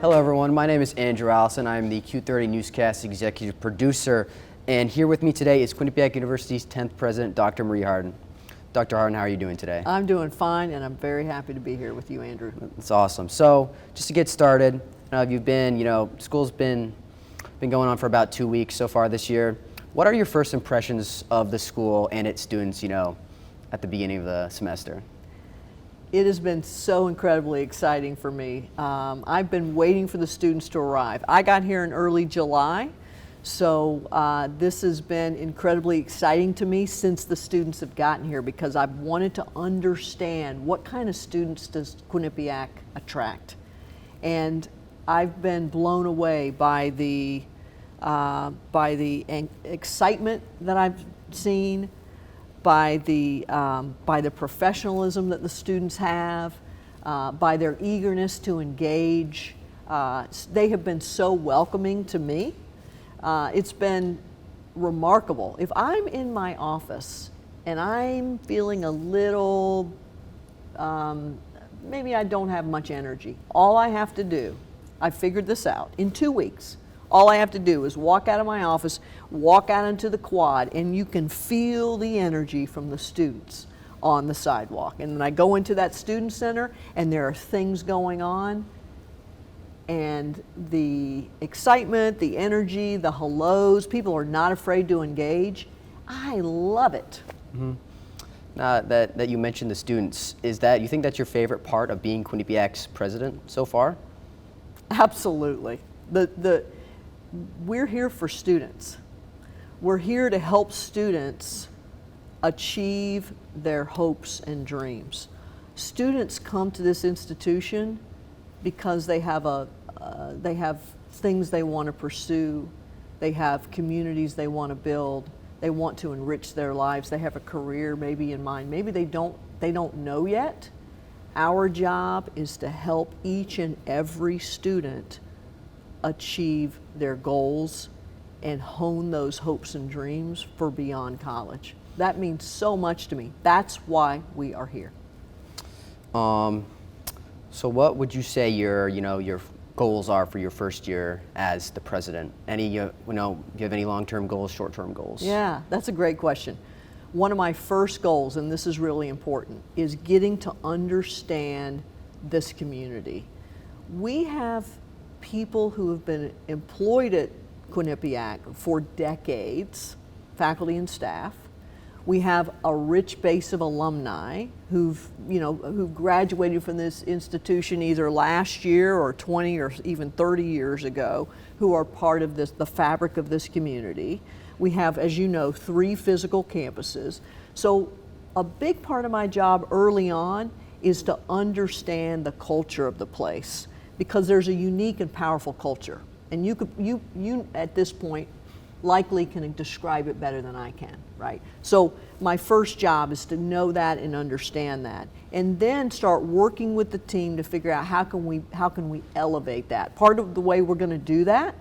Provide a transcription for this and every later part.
Hello everyone, my name is Andrew Allison. I'm the Q30 newscast executive producer, and here with me today is Quinnipiac University's 10th president, Dr. Marie Hardin. Dr. Hardin, how are you doing today? I'm doing fine, and I'm very happy to be here with you, Andrew. That's awesome. So, just to get started, you've been, school's been going on for about 2 weeks so far this year. What are your first impressions of the school and its students, at the beginning of the semester? It has been so incredibly exciting for me. I've been waiting for the students to arrive. I got here in early July, so this has been incredibly exciting to me since the students have gotten here, because I've wanted to understand what kind of students does Quinnipiac attract. And I've been blown away by the excitement that I've seen, by the professionalism that the students have, by their eagerness to engage. They have been so welcoming to me. It's been remarkable. If I'm in my office and I'm feeling a little, maybe I don't have much energy, all I have to do, I figured this out, in 2 weeks, all I have to do is walk out of my office, walk out into the quad, and you can feel the energy from the students on the sidewalk. And then I go into that student center, and there are things going on, and the excitement, the energy, the hellos, people are not afraid to engage. I love it. Mm-hmm. Now that you mentioned the students, you think that's your favorite part of being Quinnipiac's president so far? Absolutely. We're here for students. We're here to help students achieve their hopes and dreams. Students come to this institution because they have things they want to pursue. They have communities they want to build. They want to enrich their lives. They have a career maybe in mind. Maybe they don't know yet. Our job is to help each and every student achieve their goals and hone those hopes and dreams for beyond college. That means so much to me. That's why we are here. So what would you say your goals are for your first year as the president? Do you have any long-term goals, short-term goals? Yeah, that's a great question. One of my first goals, and this is really important, is getting to understand this community. We have people who have been employed at Quinnipiac for decades, faculty and staff. We have a rich base of alumni who've graduated from this institution either last year or 20 or even 30 years ago, who are part of the fabric of this community. We have, as you know, 3 physical campuses. So a big part of my job early on is to understand the culture of the place, because there's a unique and powerful culture. And you at this point likely can describe it better than I can, right? So my first job is to know that and understand that, and then start working with the team to figure out how can we elevate that. Part of the way we're going to do that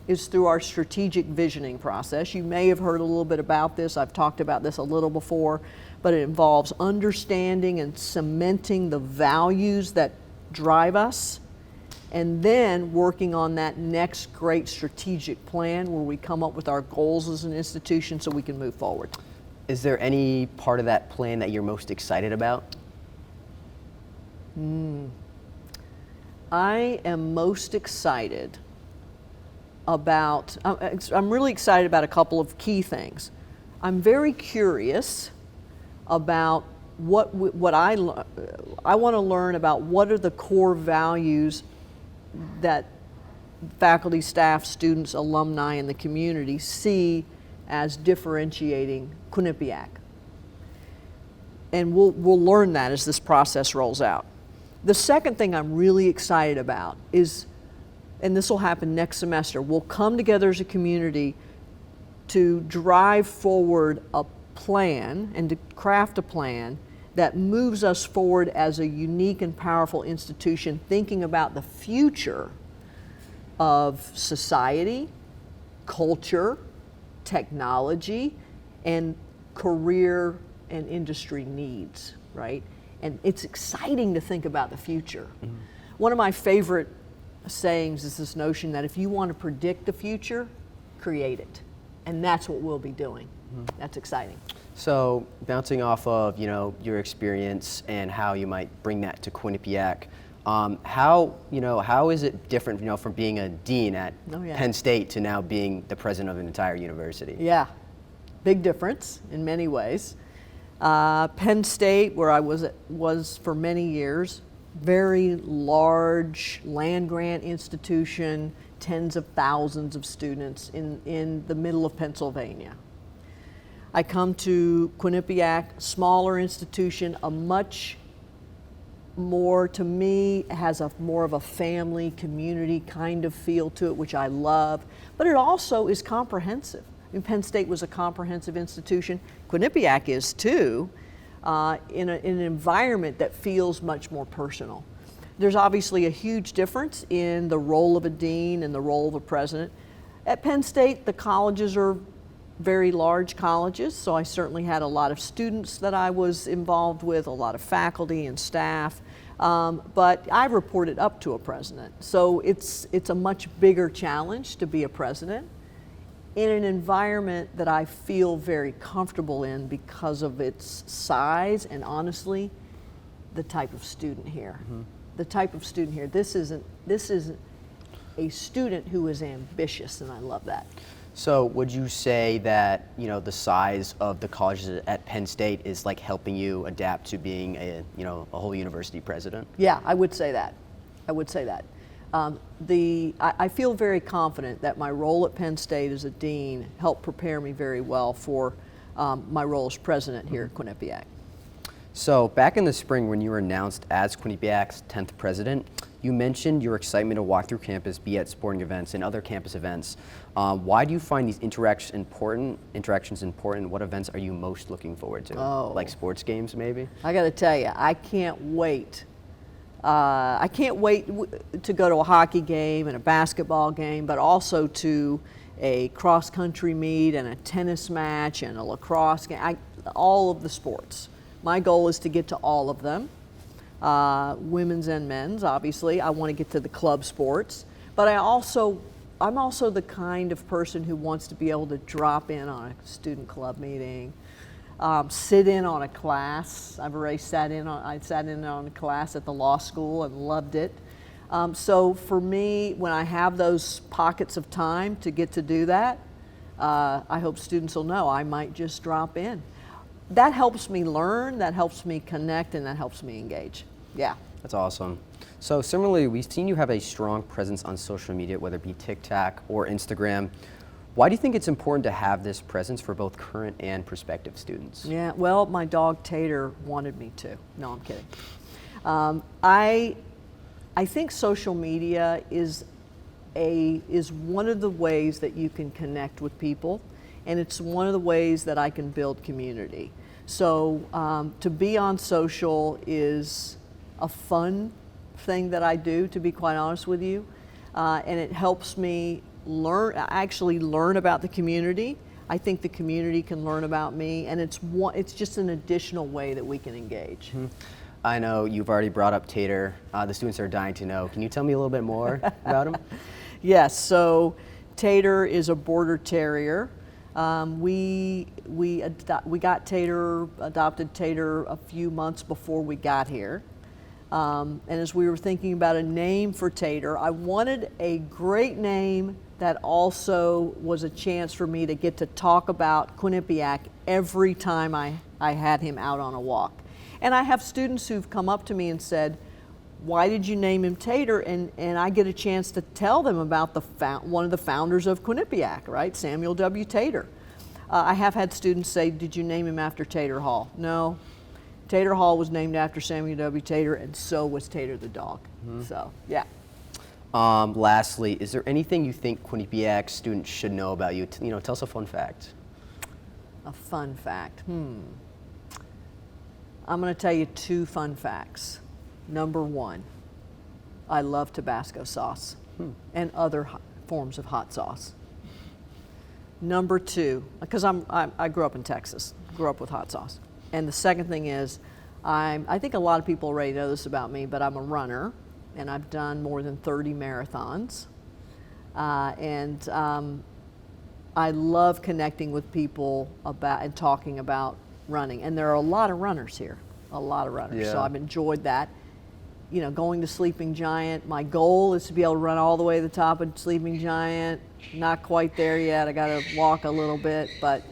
is through our strategic visioning process. You may have heard a little bit about this. I've talked about this a little before, but it involves understanding and cementing the values that drive us, and then working on that next great strategic plan where we come up with our goals as an institution so we can move forward. Is there any part of that plan that you're most excited about? I am most excited about, I'm really excited about a couple of key things. I'm very curious about what I want to learn about what are the core values that faculty, staff, students, alumni, and the community see as differentiating Quinnipiac. And we'll learn that as this process rolls out. The second thing I'm really excited about is, and this will happen next semester, we'll come together as a community to drive forward a plan and to craft a plan that moves us forward as a unique and powerful institution, thinking about the future of society, culture, technology, and career and industry needs, right? And it's exciting to think about the future. Mm-hmm. One of my favorite sayings is this notion that if you want to predict the future, create it. And that's what we'll be doing. That's exciting. So bouncing off of, your experience and how you might bring that to Quinnipiac, how is it different, from being a dean at Penn State to now being the president of an entire university? Yeah, big difference in many ways. Penn State, where I was for many years, very large land grant institution, tens of thousands of students in the middle of Pennsylvania. I come to Quinnipiac, smaller institution, a much more, to me, has a more of a family, community kind of feel to it, which I love, but it also is comprehensive. Penn State was a comprehensive institution. Quinnipiac is too, in an environment that feels much more personal. There's obviously a huge difference in the role of a dean and the role of a president. At Penn State, the colleges are very large colleges, so I certainly had a lot of students that I was involved with, a lot of faculty and staff, but I reported up to a president. So it's a much bigger challenge to be a president in an environment that I feel very comfortable in because of its size and, honestly, the type of student here. The type of student here. This isn't a student who is ambitious, and I love that. So would you say that, the size of the colleges at Penn State is like helping you adapt to being a whole university president? Yeah, I would say that. I would say that. I feel very confident that my role at Penn State as a dean helped prepare me very well for my role as president here at Quinnipiac. So back in the spring when you were announced as Quinnipiac's 10th president, you mentioned your excitement to walk through campus, be at sporting events and other campus events. Why do you find these interactions important? What events are you most looking forward to? Like sports games, maybe? I got to tell you, I can't wait. I can't wait to go to a hockey game and a basketball game, but also to a cross-country meet and a tennis match and a lacrosse game, all of the sports. My goal is to get to all of them, women's and men's, obviously. I want to get to the club sports, but I'm also the kind of person who wants to be able to drop in on a student club meeting, sit in on a class. I've already sat in on a class at the law school and loved it. So for me, when I have those pockets of time to get to do that, I hope students will know I might just drop in. That helps me learn, that helps me connect, and that helps me engage. Yeah. That's awesome. So similarly, we've seen you have a strong presence on social media, whether it be TikTok or Instagram. Why do you think it's important to have this presence for both current and prospective students? Yeah, well, my dog Tater wanted me to. No, I'm kidding. I think social media is one of the ways that you can connect with people, and it's one of the ways that I can build community. So to be on social is a fun thing that I do, to be quite honest with you, and it helps me actually learn about the community. I think the community can learn about me, and it's just an additional way that we can engage. I know you've already brought up Tater. The students are dying to know. Can you tell me a little bit more about him? Yes, so Tater is a border terrier. We adopted Tater a few months before we got here. And as we were thinking about a name for Tater, I wanted a great name that also was a chance for me to get to talk about Quinnipiac every time I had him out on a walk. And I have students who've come up to me and said, why did you name him Tater? And I get a chance to tell them about one of the founders of Quinnipiac, right? Samuel W. Tater. I have had students say, did you name him after Tater Hall? No. Tater Hall was named after Samuel W. Tater, and so was Tater the dog. So, yeah. Lastly, is there anything you think Quinnipiac students should know about you? Tell us a fun fact. A fun fact. I'm going to tell you two fun facts. Number one, I love Tabasco sauce and other forms of hot sauce. Number two, because I grew up in Texas, grew up with hot sauce. And the second thing is, I think a lot of people already know this about me, but I'm a runner, and I've done more than 30 marathons. I love connecting with people about and talking about running. And there are a lot of runners here, a lot of runners. Yeah. So I've enjoyed that. You know, going to Sleeping Giant, my goal is to be able to run all the way to the top of Sleeping Giant. Not quite there yet. I got to walk a little bit, but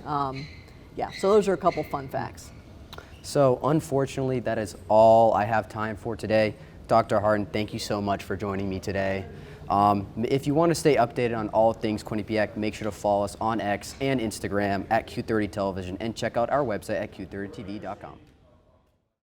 yeah. So those are a couple fun facts. So unfortunately, that is all I have time for today. Dr. Hardin, thank you so much for joining me today. If you want to stay updated on all things Quinnipiac, make sure to follow us on X and Instagram at Q30 Television and check out our website at Q30TV.com.